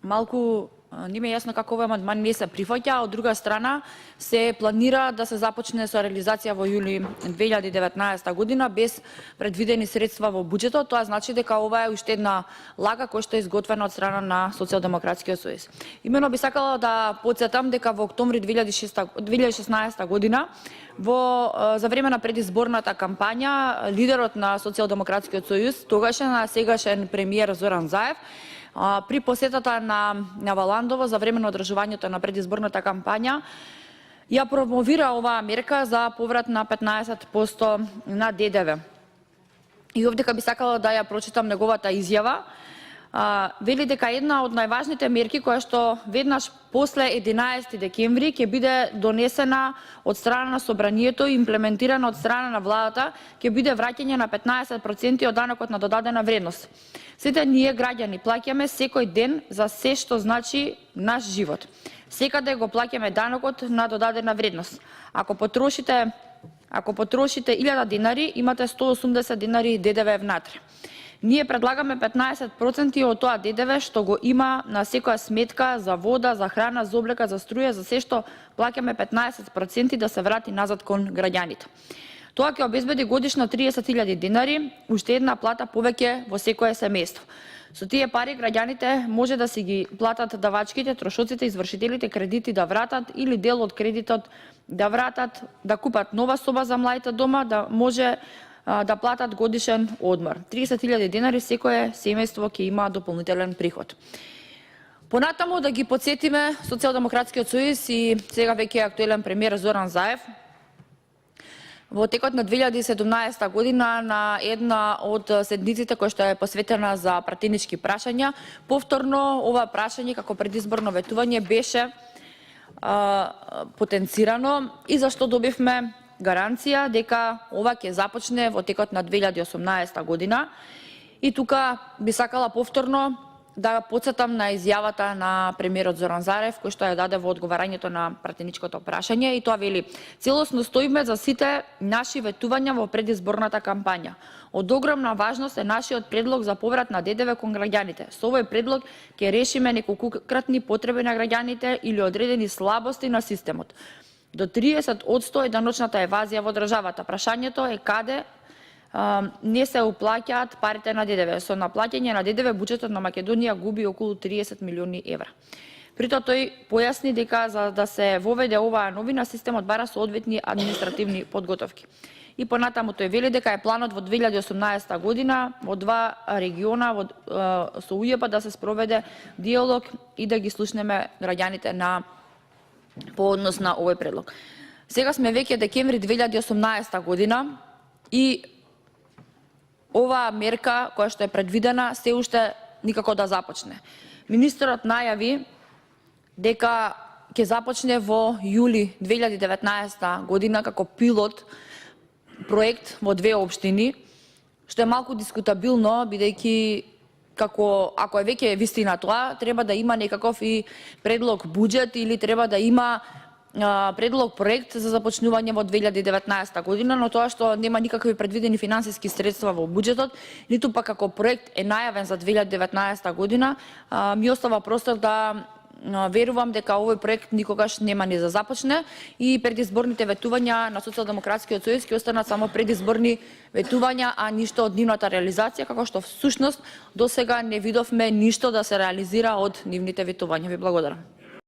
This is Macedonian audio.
малку не ми е јасно како овој амандман не се прифаќа, од друга страна се планира да се започне со реализација во јули 2019 година без предвидени средства во буџетот. Тоа значи дека ова е уште една лага која што е изготвена од страна на Социјалдемократскиот сојуз. Имено би сакала да потсетам дека во октомври 2016 година за време на предизборната кампања лидерот на Социјалдемократскиот сојуз, тогашен а сегашен премиер Зоран Заев, при посетата на Валандово за време на одржувањето на предизборната кампања ја промовира оваа мерка за поврат на 15% на ДДВ. И овдека би сакала да ја прочитам неговата изјава. Вели дека една од најважните мерки која што веднаш после 11 декември ќе биде донесена од страна на собранието и имплементирана од страна на владата, ќе биде враќање на 15% од данокот на додадена вредност. Сите ние граѓани плаќаме секој ден за се што значи наш живот. Секаде го плаќаме данокот на додадена вредност. Ако потрошите 1000 денари, имате 180 денари ДДВ внатре. Ние предлагаме 15% од тоа ДДВ што го има на секоја сметка за вода, за храна, за облека, за струја, за се што плаќаме 15% да се врати назад кон граѓаните. Тоа ќе обезбеди годишно 30.000 денари, уште една плата повеќе во секое семејство. Со тие пари граѓаните може да си ги платат давачките, трошоците, извршителите кредити да вратат или дел од кредитот да вратат, да купат нова соба за младите дома, да може да платат годишен одмор. 30.000 денари секое семејство ќе има дополнителен приход. Понатаму да ги потсетиме Социјалдемократскиот сојуз и сега веќе актуелен премиер Зоран Заев. Во текот на 2017 година на една од седниците која што е посветена за пратенички прашања, повторно ова прашање како предизборно ветување беше потенцирано и зашто добивме гаранција дека ова ќе започне во текот на 2018 година. И тука би сакала повторно да потсетам на изјавата на премиерот Зоран Заев, кој што ја даде во одговарањето на пратеничкото прашање, и тоа вели: целосно стоиме за сите наши ветувања во предизборната кампања. Од огромна важност е нашиот предлог за поврат на ДДВ кон граѓаните. Со овој предлог ќе решиме неколкократни потреби на граѓаните или одредени слабости на системот. До 30% е даночната евазија во државата. Прашањето е каде не се уплаќаат парите на ДДВ. Со наплаќање на ДДВ буџетот на Македонија губи околу 30 милиони евра. Притоа тој појасни дека за да се воведе оваа новина, системот бара соодветни административни подготовки. И понатаму тој вели дека е планот во 2018 година во два региона со УЈП да се спроведе диалог и да ги слушнеме граѓаните по однос на овој предлог. Сега сме веќе декември 2018 година и оваа мерка која што е предвидена се уште никако да започне. Министерот најави дека ќе започне во јули 2019 година како пилот проект во две општини, што е малку дискутабилно, бидејќи ако е веќе вистина тоа, треба да има некаков и предлог буџет или треба да има предлог проект за започнување во 2019 година, но тоа што нема никакви предвидени финансиски средства во буџетот, ниту пак како проект е најавен за 2019 година, ми остава простор да верувам дека овој проект никогаш нема ни да започне и предизборните ветувања на Социјалдемократскиот сојуз ќе останат само предизборни ветувања, а ништо од нивната реализација, како што всушност досега не видовме ништо да се реализира од нивните ветувања. Ви благодарам.